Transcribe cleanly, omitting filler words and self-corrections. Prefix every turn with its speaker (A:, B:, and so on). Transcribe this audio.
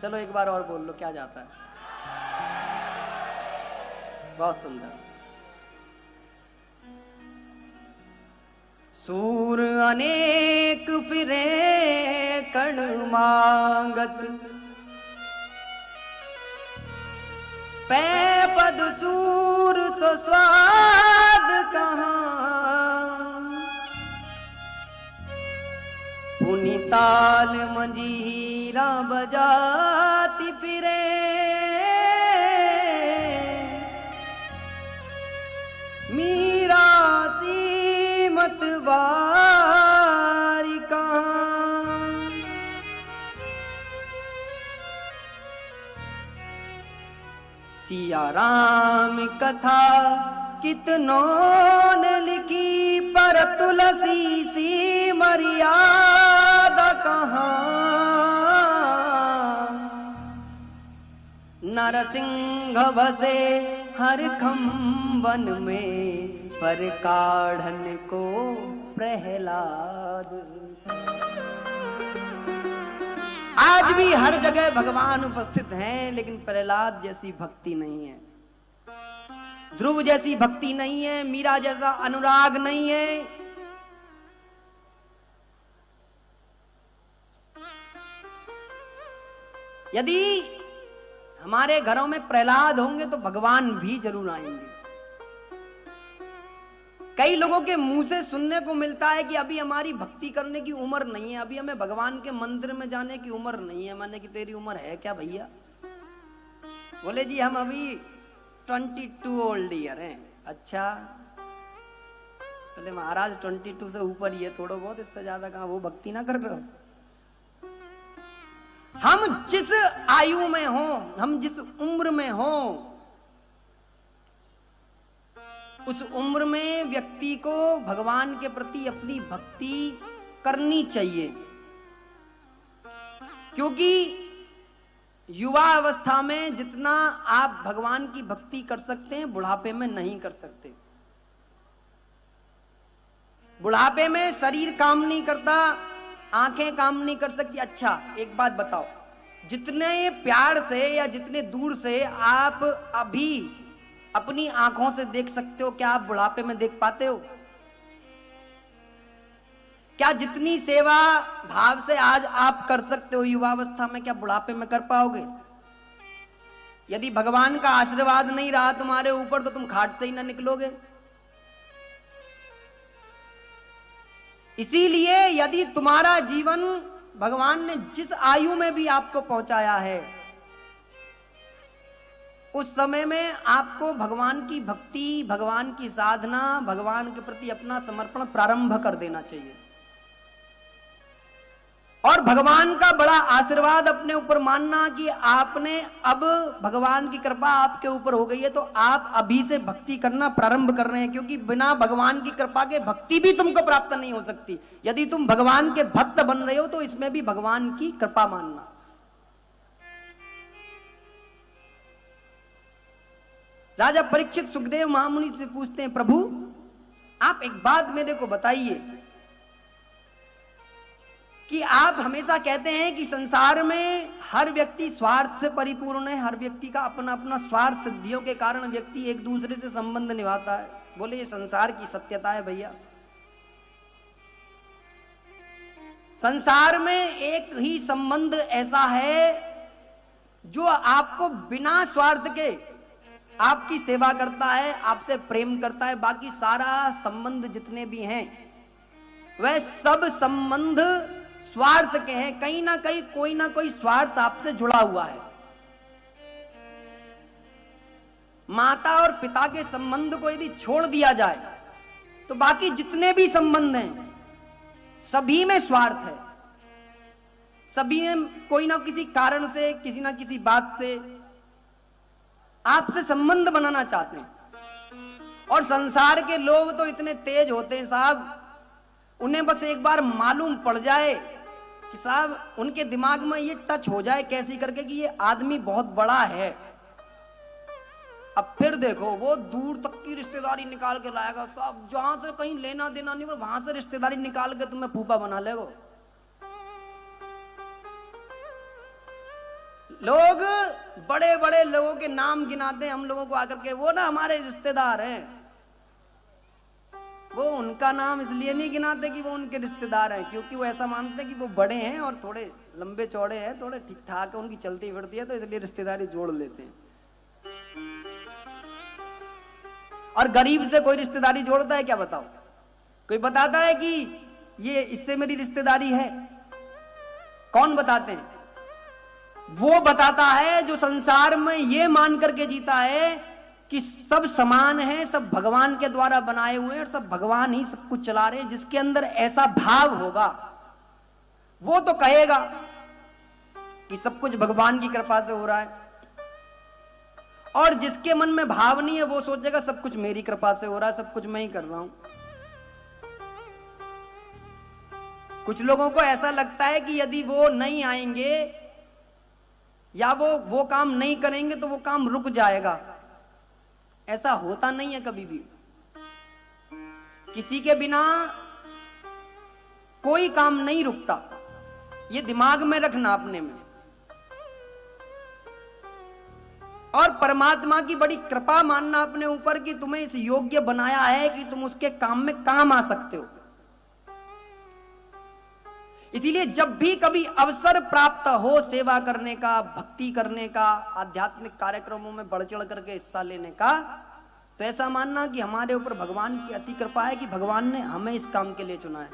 A: चलो एक बार और बोल लो, क्या जाता है। बहुत सुंदर। सूर अनेक फिरे कण मांगत, पै पद सूर तो स्वाद कहाँ, पुनि ताल मंजीरा बजाती फिरे, मीरा सीमत बारी कहाँ। सिया राम कथा कितनों ने लिखी, पर तुलसी सी मर्यादा कहाँ। नरसिंह बसे हर खम्बन में, पर काढ़न को प्रहलाद। आज भी हर जगह भगवान उपस्थित हैं, लेकिन प्रहलाद जैसी भक्ति नहीं है, ध्रुव जैसी भक्ति नहीं है, मीरा जैसा अनुराग नहीं है। यदि हमारे घरों में प्रहलाद होंगे तो भगवान भी जरूर आएंगे। कई लोगों के मुंह से सुनने को मिलता है कि अभी हमारी भक्ति करने की उम्र नहीं है, अभी हमें भगवान के मंदिर में जाने की उम्र नहीं है। माने कि तेरी उम्र है क्या भैया? बोले जी हम अभी 22 ओल्ड ईयर हैं। अच्छा, बोले महाराज 22 से ऊपर ही है, थोड़ा बहुत, इससे ज्यादा कहां, वो भक्ति ना कर रहे हो। हम जिस आयु में हो, हम जिस उम्र में हो, उस उम्र में व्यक्ति को भगवान के प्रति अपनी भक्ति करनी चाहिए, क्योंकि युवा अवस्था में जितना आप भगवान की भक्ति कर सकते हैं, बुढ़ापे में नहीं कर सकते। बुढ़ापे में शरीर काम नहीं करता, आंखें काम नहीं कर सकती। अच्छा एक बात बताओ, जितने प्यार से या जितने दूर से आप अभी अपनी आंखों से देख सकते हो, क्या आप बुढ़ापे में देख पाते हो? क्या जितनी सेवा भाव से आज आप कर सकते हो युवावस्था में, क्या बुढ़ापे में कर पाओगे? यदि भगवान का आशीर्वाद नहीं रहा तुम्हारे ऊपर तो तुम खाट से ही ना निकलोगे। इसीलिए यदि तुम्हारा जीवन भगवान ने जिस आयु में भी आपको पहुंचाया है, उस समय में आपको भगवान की भक्ति, भगवान की साधना, भगवान के प्रति अपना समर्पण प्रारंभ कर देना चाहिए। और भगवान का बड़ा आशीर्वाद अपने ऊपर मानना कि आपने अब भगवान की कृपा आपके ऊपर हो गई है, तो आप अभी से भक्ति करना प्रारंभ कर रहे हैं, क्योंकि बिना भगवान की कृपा के भक्ति भी तुमको प्राप्त नहीं हो सकती। यदि तुम भगवान के भक्त बन रहे हो तो इसमें भी भगवान की कृपा मानना। राजा परीक्षित सुखदेव महामुनि से पूछते हैं, प्रभु आप एक बात मेरे को बताइए कि आप हमेशा कहते हैं कि संसार में हर व्यक्ति स्वार्थ से परिपूर्ण है, हर व्यक्ति का अपना अपना स्वार्थ सिद्धियों के कारण व्यक्ति एक दूसरे से संबंध निभाता है। बोले ये संसार की सत्यता है भैया। संसार में एक ही संबंध ऐसा है जो आपको बिना स्वार्थ के आपकी सेवा करता है, आपसे प्रेम करता है। बाकी सारा संबंध जितने भी हैं वह सब संबंध स्वार्थ के हैं, कहीं ना कहीं कोई ना कोई स्वार्थ आपसे जुड़ा हुआ है। माता और पिता के संबंध को यदि छोड़ दिया जाए तो बाकी जितने भी संबंध हैं सभी में स्वार्थ है। सभी ने कोई ना किसी कारण से, किसी ना किसी बात से आपसे संबंध बनाना चाहते हैं। और संसार के लोग तो इतने तेज होते हैं साहब, उन्हें बस एक बार मालूम पड़ जाए कि साहब उनके दिमाग में ये टच हो जाए कैसी करके कि ये आदमी बहुत बड़ा है, अब फिर देखो वो दूर तक की रिश्तेदारी निकाल के लाएगा साहब, जहां से कहीं लेना देना नहीं, वहां से रिश्तेदारी निकाल के तुम्हें फूफा बना लेगा। लोग बड़े बड़े लोगों के नाम गिनाते हैं हम लोगों को आकर के, वो ना हमारे रिश्तेदार हैं। वो उनका नाम इसलिए नहीं गिनाते कि वो उनके रिश्तेदार हैं, क्योंकि वो ऐसा मानते हैं कि वो बड़े हैं और थोड़े लंबे चौड़े हैं, थोड़े ठीक ठाक है, उनकी चलती फिरती है, तो इसलिए रिश्तेदारी जोड़ लेते हैं। और गरीब से कोई रिश्तेदारी जोड़ता है क्या, बताओ? कोई बताता है कि ये इससे मेरी रिश्तेदारी है? कौन बताते हैं? वो बताता है जो संसार में ये मान करके जीता है कि सब समान है, सब भगवान के द्वारा बनाए हुए हैं और सब भगवान ही सब कुछ चला रहे हैं। जिसके अंदर ऐसा भाव होगा वो तो कहेगा कि सब कुछ भगवान की कृपा से हो रहा है, और जिसके मन में भाव नहीं है वो सोचेगा सब कुछ मेरी कृपा से हो रहा है, सब कुछ मैं ही कर रहा हूं। कुछ लोगों को ऐसा लगता है कि यदि वो नहीं आएंगे या वो काम नहीं करेंगे तो वो काम रुक जाएगा। ऐसा होता नहीं है कभी भी। किसी के बिना कोई काम नहीं रुकता, ये दिमाग में रखना अपने में। और परमात्मा की बड़ी कृपा मानना अपने ऊपर कि तुम्हें इस योग्य बनाया है कि तुम उसके काम में काम आ सकते हो। इसीलिए जब भी कभी अवसर प्राप्त हो सेवा करने का, भक्ति करने का, आध्यात्मिक कार्यक्रमों में बढ़ चढ़ करके हिस्सा लेने का, तो ऐसा मानना कि हमारे ऊपर भगवान की अति कृपा है कि भगवान ने हमें इस काम के लिए चुना है।